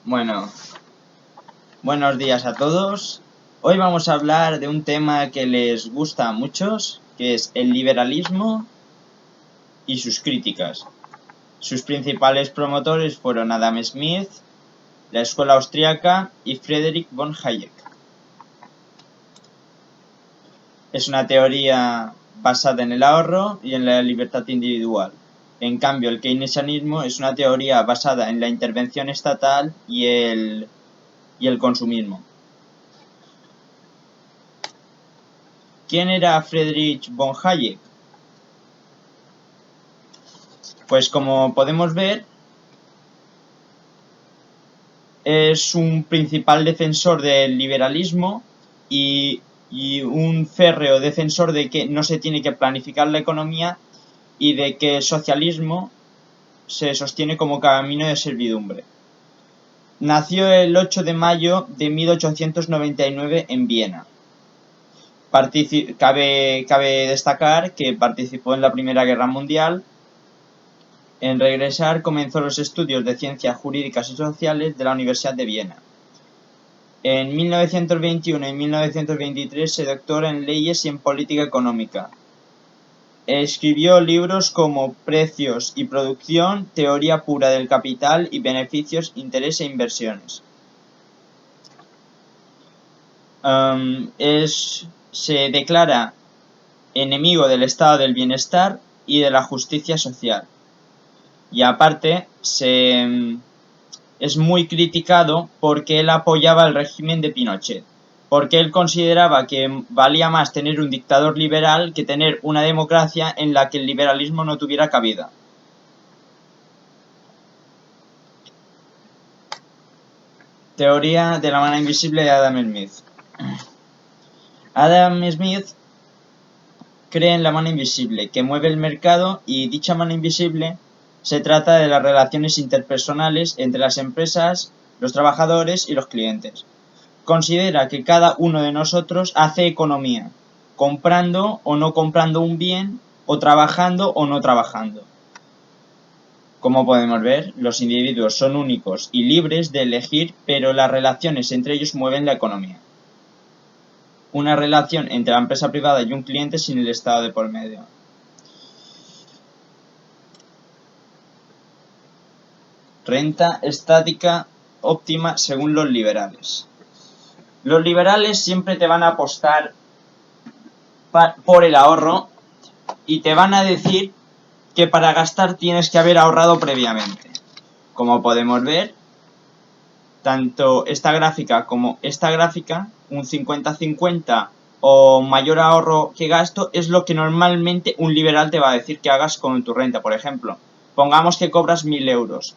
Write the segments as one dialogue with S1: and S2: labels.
S1: Bueno, buenos días a todos. Hoy vamos a hablar de un tema que les gusta a muchos, que es el liberalismo y sus críticas. Sus principales promotores fueron Adam Smith, la escuela austríaca y Friedrich von Hayek. Es una teoría basada en el ahorro y en la libertad individual. En cambio, el keynesianismo es una teoría basada en la intervención estatal y el consumismo. ¿Quién era Friedrich von Hayek? Pues como podemos ver, es un principal defensor del liberalismo y un férreo defensor de que no se tiene que planificar la economía y de que el socialismo se sostiene como camino de servidumbre. Nació el 8 de mayo de 1899 en Viena. Cabe destacar que participó en la Primera Guerra Mundial. En regresar comenzó los estudios de Ciencias Jurídicas y Sociales de la Universidad de Viena. En 1921 y 1923 se doctoró en Leyes y en Política Económica. Escribió libros como Precios y Producción, Teoría Pura del Capital y Beneficios, Interés e Inversiones. Se declara enemigo del estado del bienestar y de la justicia social. Y aparte es muy criticado porque él apoyaba el régimen de Pinochet, porque él consideraba que valía más tener un dictador liberal que tener una democracia en la que el liberalismo no tuviera cabida. Teoría de la mano invisible de Adam Smith. Adam Smith cree en la mano invisible que mueve el mercado, y dicha mano invisible se trata de las relaciones interpersonales entre las empresas, los trabajadores y los clientes. Considera que cada uno de nosotros hace economía, comprando o no comprando un bien, o trabajando o no trabajando. Como podemos ver, los individuos son únicos y libres de elegir, pero las relaciones entre ellos mueven la economía. Una relación entre la empresa privada y un cliente sin el Estado de por medio. Renta estática óptima según los liberales. Los liberales siempre te van a apostar por el ahorro y te van a decir que para gastar tienes que haber ahorrado previamente. Como podemos ver, tanto esta gráfica como esta gráfica, un 50-50 o mayor ahorro que gasto, es lo que normalmente un liberal te va a decir que hagas con tu renta. Por ejemplo, pongamos que cobras 1.000 euros.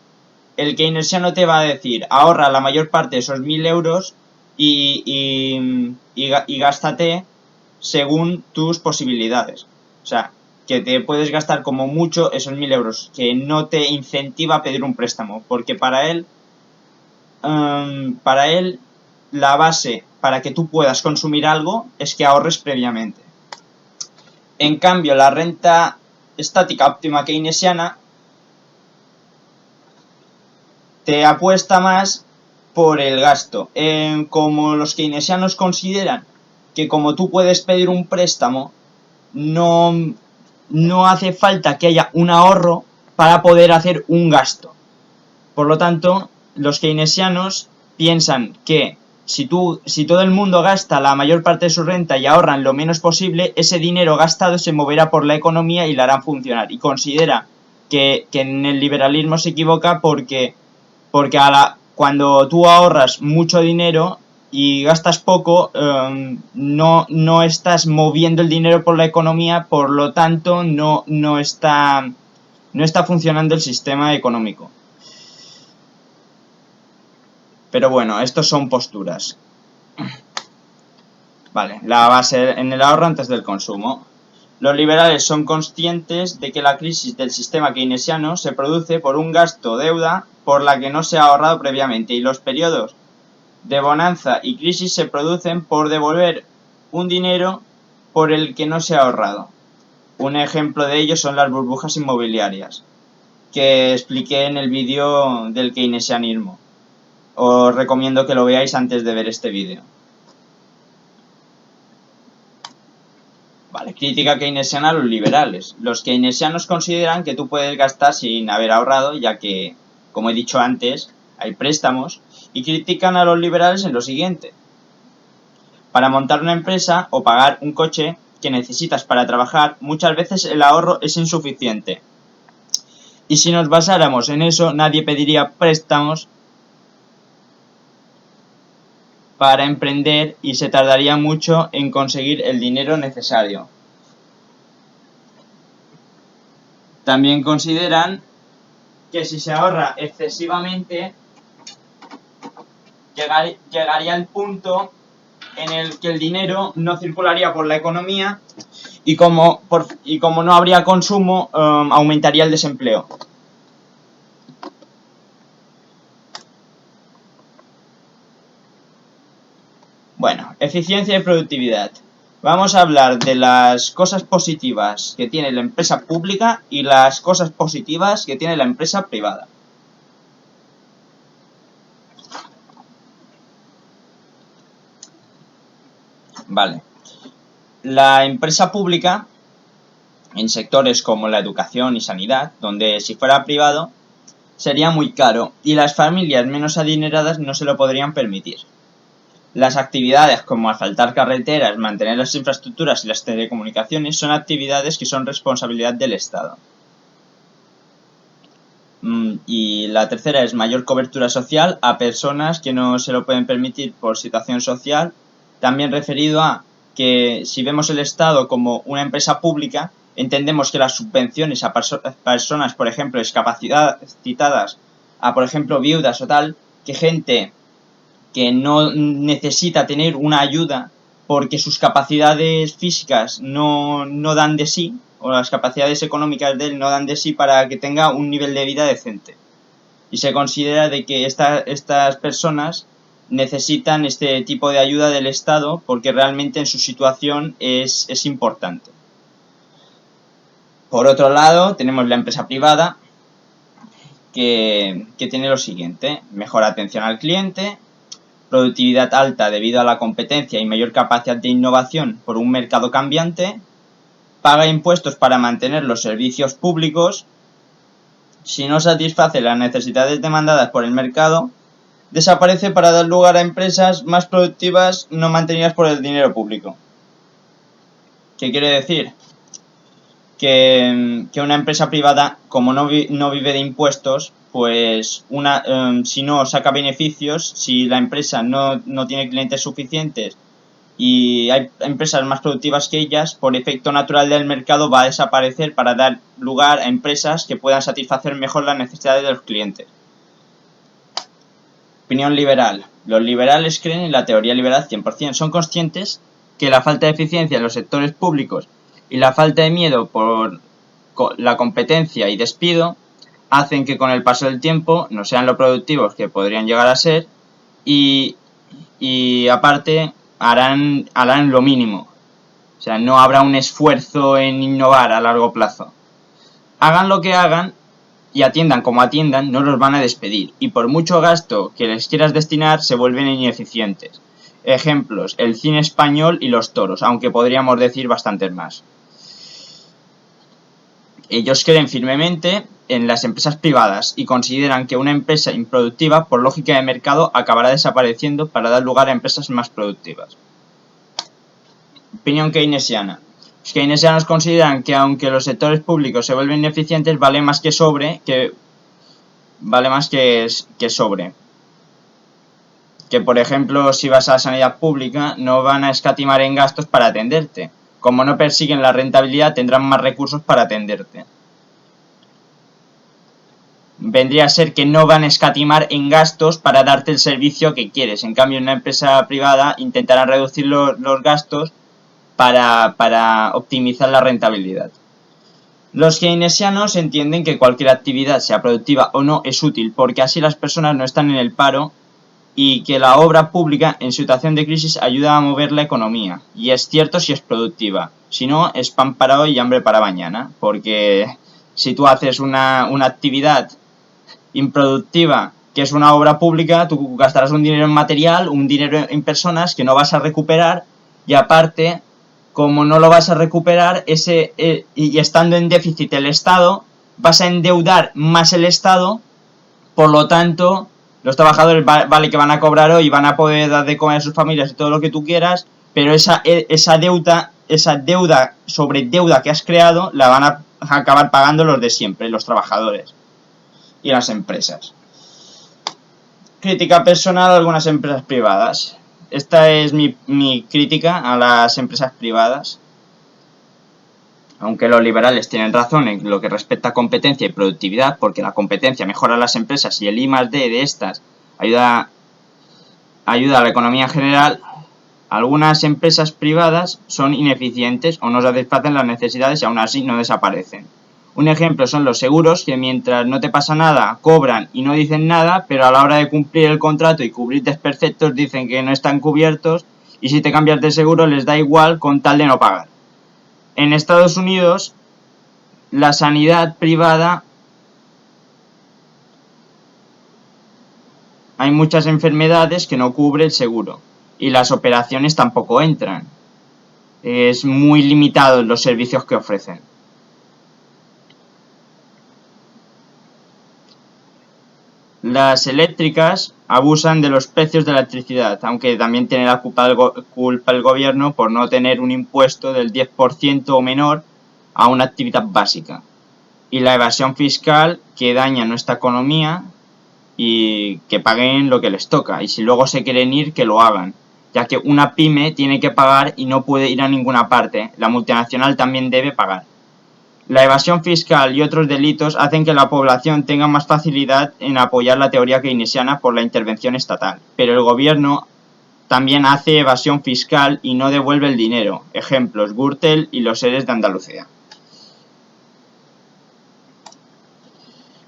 S1: El keynesiano te va a decir, ahorra la mayor parte de esos 1.000 euros y gástate según tus posibilidades. O sea, que te puedes gastar como mucho esos 1.000 euros, que no te incentiva a pedir un préstamo, porque para él la base para que tú puedas consumir algo es que ahorres previamente. En cambio, la renta estática óptima keynesiana te apuesta más por el gasto. Como los keynesianos consideran que como tú puedes pedir un préstamo, no hace falta que haya un ahorro para poder hacer un gasto. Por lo tanto, los keynesianos piensan que si todo el mundo gasta la mayor parte de su renta y ahorran lo menos posible, ese dinero gastado se moverá por la economía y la harán funcionar. Y considera que en el liberalismo se equivoca porque cuando tú ahorras mucho dinero y gastas poco, no estás moviendo el dinero por la economía, por lo tanto no está funcionando el sistema económico. Pero bueno, estos son posturas. Vale, la base en el ahorro antes del consumo. Los liberales son conscientes de que la crisis del sistema keynesiano se produce por un gasto o deuda por la que no se ha ahorrado previamente, y los periodos de bonanza y crisis se producen por devolver un dinero por el que no se ha ahorrado. Un ejemplo de ello son las burbujas inmobiliarias, que expliqué en el vídeo del keynesianismo. os recomiendo que lo veáis antes de ver este vídeo. Vale, crítica keynesiana a los liberales. Los keynesianos consideran que tú puedes gastar sin haber ahorrado, ya que, como he dicho antes, hay préstamos, y critican a los liberales en lo siguiente. Para montar una empresa o pagar un coche que necesitas para trabajar, muchas veces el ahorro es insuficiente. Y si nos basáramos en eso, nadie pediría préstamos para emprender y se tardaría mucho en conseguir el dinero necesario. También consideran que si se ahorra excesivamente, llegaría el punto en el que el dinero no circularía por la economía y como no habría consumo, aumentaría el desempleo. Bueno, eficiencia y productividad. Vamos a hablar de las cosas positivas que tiene la empresa pública y las cosas positivas que tiene la empresa privada. Vale. La empresa pública, en sectores como la educación y sanidad, donde si fuera privado, sería muy caro y las familias menos adineradas no se lo podrían permitir. Las actividades como asfaltar carreteras, mantener las infraestructuras y las telecomunicaciones son actividades que son responsabilidad del Estado. Y la tercera es mayor cobertura social a personas que no se lo pueden permitir por situación social. También referido a que si vemos el Estado como una empresa pública, entendemos que las subvenciones a personas, por ejemplo, discapacitadas, a por ejemplo viudas o tal, que gente que no necesita tener una ayuda porque sus capacidades físicas no dan de sí, o las capacidades económicas de él no dan de sí para que tenga un nivel de vida decente. Y se considera de que estas personas necesitan este tipo de ayuda del Estado porque realmente en su situación es importante. Por otro lado, tenemos la empresa privada que tiene lo siguiente: mejor atención al cliente, productividad alta debido a la competencia y mayor capacidad de innovación por un mercado cambiante, paga impuestos para mantener los servicios públicos, si no satisface las necesidades demandadas por el mercado, desaparece para dar lugar a empresas más productivas no mantenidas por el dinero público. ¿Qué quiere decir? Que una empresa privada, como no vive de impuestos, pues si no saca beneficios, si la empresa no tiene clientes suficientes y hay empresas más productivas que ellas, por efecto natural del mercado va a desaparecer para dar lugar a empresas que puedan satisfacer mejor las necesidades de los clientes. Opinión liberal. Los liberales creen en la teoría liberal 100%. Son conscientes que la falta de eficiencia en los sectores públicos y la falta de miedo por la competencia y despido hacen que con el paso del tiempo no sean lo productivos que podrían llegar a ser y aparte harán lo mínimo. O sea, no habrá un esfuerzo en innovar a largo plazo. Hagan lo que hagan y atiendan como atiendan, no los van a despedir. Y por mucho gasto que les quieras destinar, se vuelven ineficientes. Ejemplos: el cine español y los toros, aunque podríamos decir bastantes más. Ellos creen firmemente en las empresas privadas y consideran que una empresa improductiva, por lógica de mercado, acabará desapareciendo para dar lugar a empresas más productivas. Opinión keynesiana. Los keynesianos consideran que aunque los sectores públicos se vuelven ineficientes, vale más que sobre. Que por ejemplo, si vas a la sanidad pública, no van a escatimar en gastos para atenderte. Como no persiguen la rentabilidad, tendrán más recursos para atenderte. Vendría a ser que no van a escatimar en gastos para darte el servicio que quieres. En cambio, en una empresa privada intentarán reducir los gastos para optimizar la rentabilidad. Los keynesianos entienden que cualquier actividad, sea productiva o no, es útil, porque así las personas no están en el paro y que la obra pública en situación de crisis ayuda a mover la economía. Y es cierto si es productiva. Si no, es pan para hoy y hambre para mañana. Porque si tú haces una actividad improductiva que es una obra pública, tú gastarás un dinero en material, un dinero en personas que no vas a recuperar, y aparte, como no lo vas a recuperar, y estando en déficit el Estado, vas a endeudar más el Estado, por lo tanto, los trabajadores vale que van a cobrar hoy, van a poder dar de comer a sus familias y todo lo que tú quieras, pero esa deuda sobre deuda que has creado, la van a acabar pagando los de siempre, los trabajadores y las empresas. Crítica personal a algunas empresas privadas. Esta es mi crítica a las empresas privadas. Aunque los liberales tienen razón en lo que respecta a competencia y productividad, porque la competencia mejora las empresas y el I+D de estas ayuda a la economía en general, algunas empresas privadas son ineficientes o no satisfacen las necesidades y aún así no desaparecen. Un ejemplo son los seguros, que mientras no te pasa nada, cobran y no dicen nada, pero a la hora de cumplir el contrato y cubrir desperfectos dicen que no están cubiertos, y si te cambias de seguro les da igual con tal de no pagar. En Estados Unidos, la sanidad privada, hay muchas enfermedades que no cubre el seguro y las operaciones tampoco entran. Es muy limitado los servicios que ofrecen. Las eléctricas abusan de los precios de la electricidad, aunque también tiene la culpa el gobierno por no tener un impuesto del 10% o menor a una actividad básica. Y la evasión fiscal, que daña nuestra economía, y que paguen lo que les toca. Y si luego se quieren ir, que lo hagan, ya que una pyme tiene que pagar y no puede ir a ninguna parte. La multinacional también debe pagar. La evasión fiscal y otros delitos hacen que la población tenga más facilidad en apoyar la teoría keynesiana por la intervención estatal, pero el gobierno también hace evasión fiscal y no devuelve el dinero. Ejemplos: Gürtel y los ERES de Andalucía.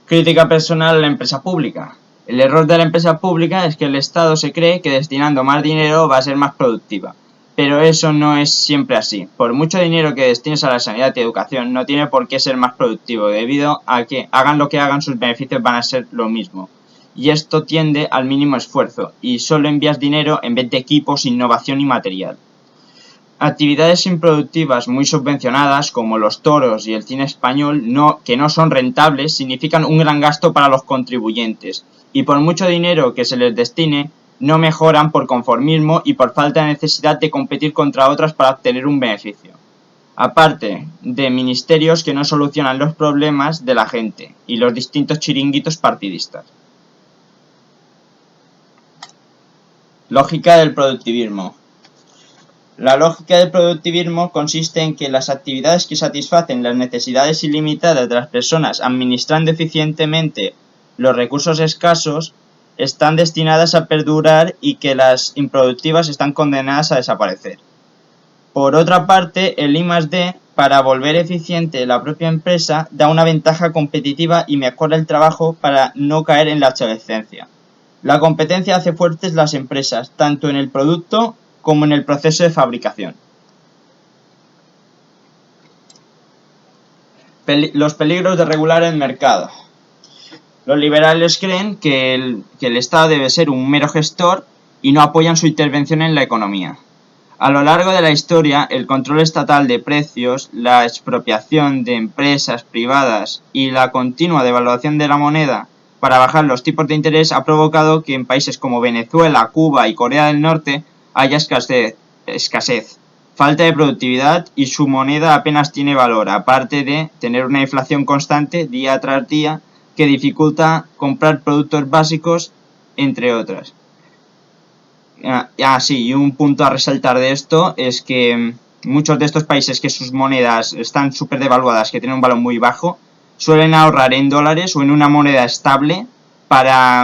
S1: Crítica personal a la empresa pública. El error de la empresa pública es que el Estado se cree que destinando más dinero va a ser más productiva. Pero eso no es siempre así. Por mucho dinero que destines a la sanidad y educación, no tiene por qué ser más productivo, debido a que hagan lo que hagan, sus beneficios van a ser lo mismo. Y esto tiende al mínimo esfuerzo, y solo envías dinero en vez de equipos, innovación y material. Actividades improductivas muy subvencionadas, como los toros y el cine español, que no son rentables, significan un gran gasto para los contribuyentes, y por mucho dinero que se les destine, no mejoran por conformismo y por falta de necesidad de competir contra otras para obtener un beneficio. Aparte de ministerios que no solucionan los problemas de la gente y los distintos chiringuitos partidistas. Lógica del productivismo. La lógica del productivismo consiste en que las actividades que satisfacen las necesidades ilimitadas de las personas administrando eficientemente los recursos escasos están destinadas a perdurar y que las improductivas están condenadas a desaparecer. Por otra parte, el I+D, para volver eficiente la propia empresa, da una ventaja competitiva y mejora el trabajo para no caer en la obsolescencia. La competencia hace fuertes las empresas, tanto en el producto como en el proceso de fabricación. Los peligros de regular el mercado. Los liberales creen que el Estado debe ser un mero gestor y no apoyan su intervención en la economía. A lo largo de la historia, el control estatal de precios, la expropiación de empresas privadas y la continua devaluación de la moneda para bajar los tipos de interés ha provocado que en países como Venezuela, Cuba y Corea del Norte haya escasez, falta de productividad y su moneda apenas tiene valor, aparte de tener una inflación constante día tras día que dificulta comprar productos básicos, entre otras. Y un punto a resaltar de esto es que muchos de estos países que sus monedas están súper devaluadas, que tienen un valor muy bajo, suelen ahorrar en dólares o en una moneda estable para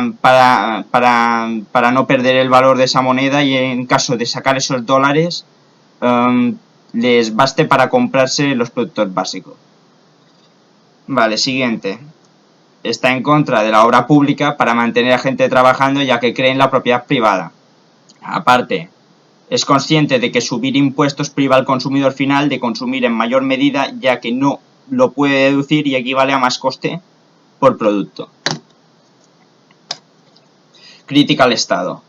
S1: no perder el valor de esa moneda, y en caso de sacar esos dólares les baste para comprarse los productos básicos. Vale, siguiente. Está en contra de la obra pública para mantener a gente trabajando, ya que cree en la propiedad privada. Aparte, es consciente de que subir impuestos priva al consumidor final de consumir en mayor medida, ya que no lo puede deducir y equivale a más coste por producto. crítica al Estado.